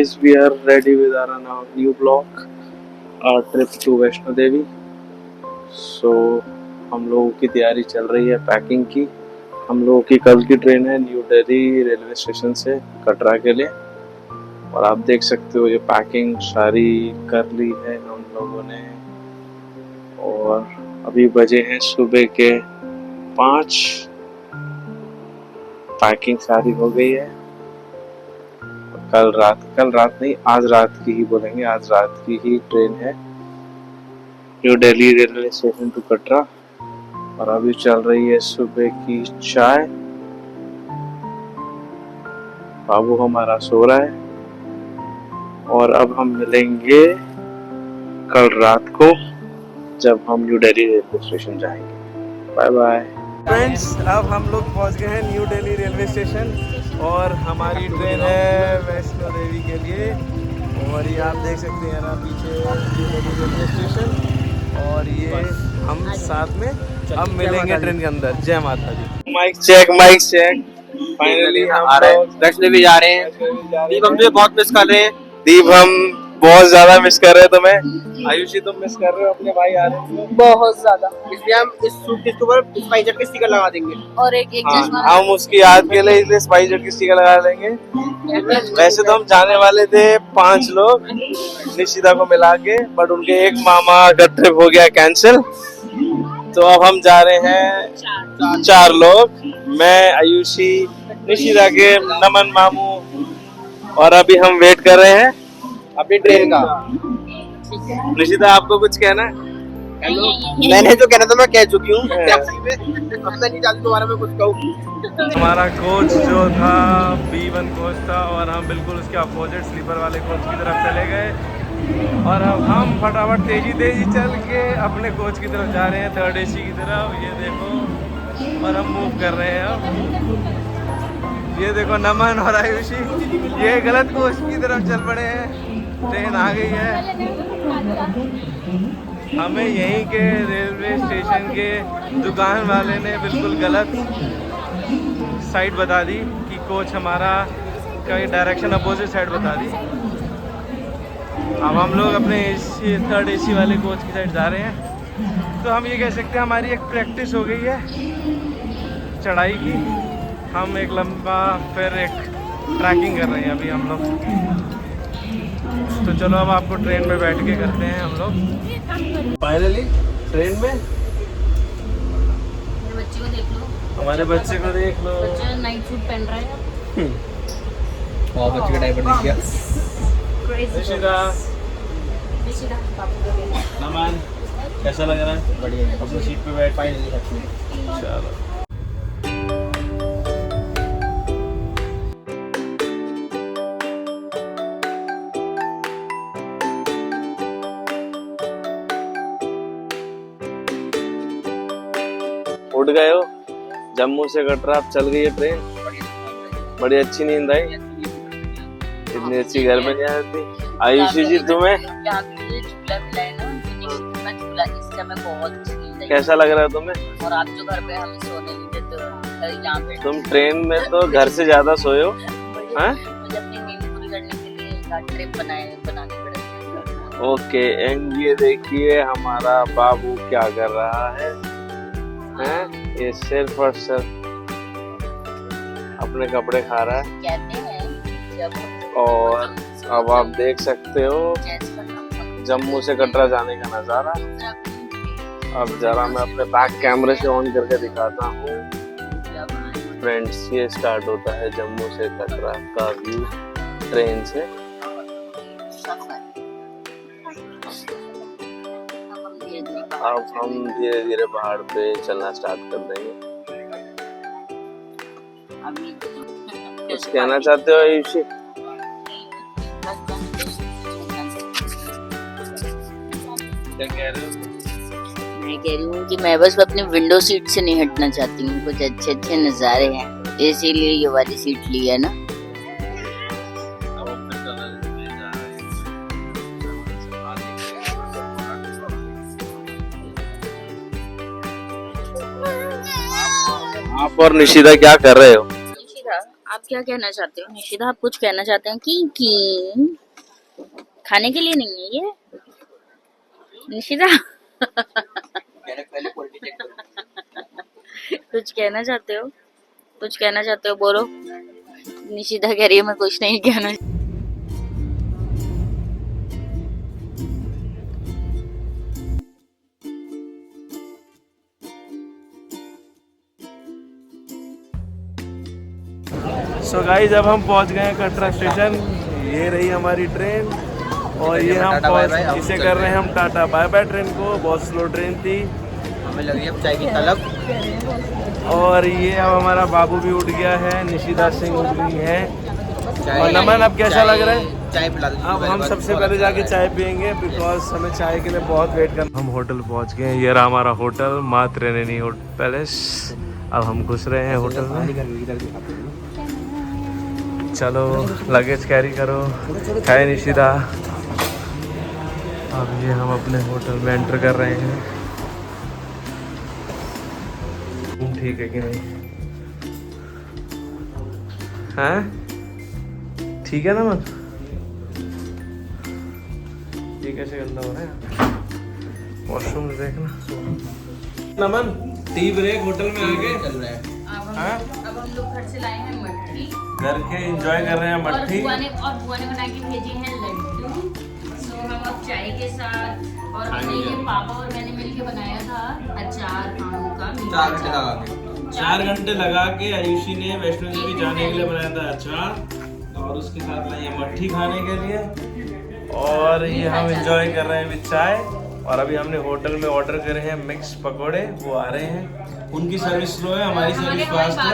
Guys, we are ready with our now new vlog, our trip to Vaishno Devi. So हम लोगों की तैयारी चल रही है पैकिंग की. हम लोगों की कल की ट्रेन है न्यू दिल्ली रेलवे स्टेशन से कटरा के लिए. और आप देख सकते हो ये पैकिंग सारी कर ली है हम लोगों ने. और अभी बजे हैं सुबह के 5. पैकिंग सारी हो गई है. कल रात नहीं, आज रात की ही बोलेंगे. आज रात की ही ट्रेन है New Delhi railway station to Katra. और अभी चल रही है सुबह की चाय. बाबू हमारा सो रहा है. और अब हम मिलेंगे कल रात को जब हम न्यू दिल्ली रेलवे स्टेशन जाएंगे. Bye bye friends. अब हम लोग पहुंच गए हैं न्यू दिल्ली रेलवे स्टेशन और हमारी ट्रेन है वैष्णो देवी के लिए. और ये आप देख सकते हैं ना पीछे न्यू दिल्ली रेलवे स्टेशन. और ये हम साथ में अब मिलेंगे ट्रेन के अंदर. जय माता दी. Mic check. फाइनली हम आ रहे हैं, वैष्णो देवी जा रहे हैं. दीप हम तुझे बहुत मिस कर रहे हैं. दीप हम बहुत ज्यादा मिस कर रहे हैं तुम्हें. आयुषी तुम मिस कर रहे हो अपने भाई आ रहे हैं बहुत ज्यादा. इसलिए हम इस सूट के ऊपर स्पाइसर के स्टिकर लगा देंगे. और एक चश्मा. हम उसकी याद के लिए इसलिए स्पाइस जेट की स्टिकर लगा लेंगे. वैसे तो हम जाने वाले थे 5 लोग निशिता को मिला के, बट उनके एक मामा का ट्रिप हो गया कैंसिल. तो अब हम जा रहे हैं 4 लोग. मैं, आयुषी, निशिता के नमन मामू. और अभी हम वेट कर रहे हैं अपनी ट्रेन का. निशिता आपको कुछ कहना है? मैंने जो कहना था मैं कह चुकी हूँ टैक्सी में. अब मैं नहीं चाहती दोबारा मैं कुछ कहूँ. हमारा कोच जो था B1 कोच था और हम बिल्कुल उसके अपोजिट स्लीपर वाले कोच की तरफ चले गए. और अब हम फटाफट तेजी चल के अपने कोच की तरफ जा रहे हैं, 3rd AC की तरफ. ये देखो. और हम मूव कर रहे हैं अब. ये देखो नमन और आयुषी ये गलत कोच की तरफ चल पड़े हैं. ट्रेन आ गई है. हमें यहीं के रेलवे स्टेशन के दुकान वाले ने बिल्कुल गलत साइड बता दी कि कोच हमारा का डायरेक्शन अपोजिट साइड बता दी. अब हम लोग अपने थर्ड AC वाले कोच की साइड जा रहे हैं. तो हम ये कह सकते हैं हमारी एक प्रैक्टिस हो गई है चढ़ाई की. हम एक लंबा फिर एक ट्रैकिंग कर रहे हैं अभी हम लोग. तो चलो अब आपको ट्रेन में बैठ के करते हैं हम लोग. फाइनली ट्रेन में बच्चे को देख लो. हमारे बच्चे को देख लो. बच्चा नाइट सूट पहन रहा है. और बच्चे का डायपर देख गया. नमन कैसा लग रहा है? बढ़िया. अपनी सीट पे बैठ. फाइनली चलो. उठ गए हो. जम्मू से कटरा अब चल गई है ट्रेन. बड़ी अच्छी नींद आई. इतनी अच्छी घर में नहीं आती. आयुषी जी तुम्हें यहाँ पे मुझे झूला मिला है ना, फिनिश झूला इससे हमें बहुत अच्छी नींद आई. कैसा लग रहा है तुम्हें? और आप जो घर पे हमें सोने नहीं देते हो यहाँ पे. तुम ट्रेन में तो घर से ज्यादा सोए हो. हाँ? मुझे अपनी नींद पूरी करने के लिए एक ट्रिप बनानी पड़ेगी. ओके. एंड ये देखिए हमारा बाबू क्या कर रहा है. हैं? ये सिर्फ और सिर्फ अपने कपड़े खा रहा है. कहते हैं जब और अब आप देख सकते हो जम्मू से कटरा जाने का नज़ारा. अब जरा मैं अपने बैक कैमरे से ऑन करके दिखाता हूँ. फ्रेंड्स ये स्टार्ट होता है जम्मू से कटरा का व्यू ट्रेन से. अब हम धीरे धीरे पहाड़ पे चलना स्टार्ट कर देंगे. कुछ कहना चाहते हो आयुषी? क्या कह रहे हो? मैं कह रही हूँ कि मैं बस अपनी विंडो सीट से नहीं हटना चाहती हूँ. कुछ अच्छे अच्छे नज़ारे हैं इसीलिए ये वाली सीट ली है ना. आप और निशिता क्या कर रहे हो? निशिता आप क्या कहना चाहते हो निशिता? आप कुछ कहना चाहते हैं कि खाने के लिए नहीं है ये निशिता? पहले क्वालिटी चेक करो। कुछ कहना चाहते हो? कुछ कहना चाहते हो, बोलो। निशिता कह रही है मैं कुछ नहीं कहना। सो गाइस अब हम पहुंच गए हैं कटरा स्टेशन। ये रही हमारी ट्रेन और ये हम इसे कर रहे हैं हम टाटा बाय बाय ट्रेन को। बहुत स्लो ट्रेन थी, हमें लग रही है अब चाय की तलब। और ये अब हमारा बाबू भी उठ गया है, निशिता सिंह उठ गई है। और नमन अब कैसा लग रहा है? चाय पिला दीजिए। अब हम सबसे पहले जाके चाय पियेंगे बिकॉज हमें चाय के लिए बहुत वेट करना। हम होटल पहुंच गए हैं। ये रहा हमारा होटल माँ त्रिवेणी पैलेस। अब हम घुस रहे हैं होटल में। चलो लगेज कैरी करो। है निशिता। अब ये हम अपने होटल में एंटर कर रहे हैं। ठीक है कि नहीं? हैं? ठीक है ना मन? ये कैसे गंदा हो रहा है? वॉशरूम देखना। नमन टी ब्रेक होटल में आके चल रहा है। अब हम लोग घर से लाए हैं मट्ठी। घर के एंजॉय कर रहे हैं मट्ठी। और बुआ ने बना के भेजे हैं लड्डू। सो हम अब चाय के साथ, और हमने ये पापा और मैंने मिलके बनाया था अचार आम का मीठा 4 घंटे लगा के। 4 घंटे लगा के आयुषी ने वैष्णो देवी जाने के लिए बनाया था अचार, और उसके साथ लाई है मट्ठी खाने के लिए। और ये हम एंजॉय कर रहे हैं विद चाय। और अभी हमने होटल में ऑर्डर करे हैं मिक्स पकोड़े, वो आ रहे हैं। उनकी सर्विस स्लो है, हमारी सर्विस फास्ट है।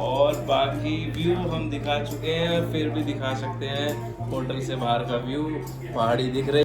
और बाकी व्यू हम दिखा चुके हैं, फिर भी दिखा सकते हैं। होटल से बाहर का व्यू, पहाड़ी दिख रही।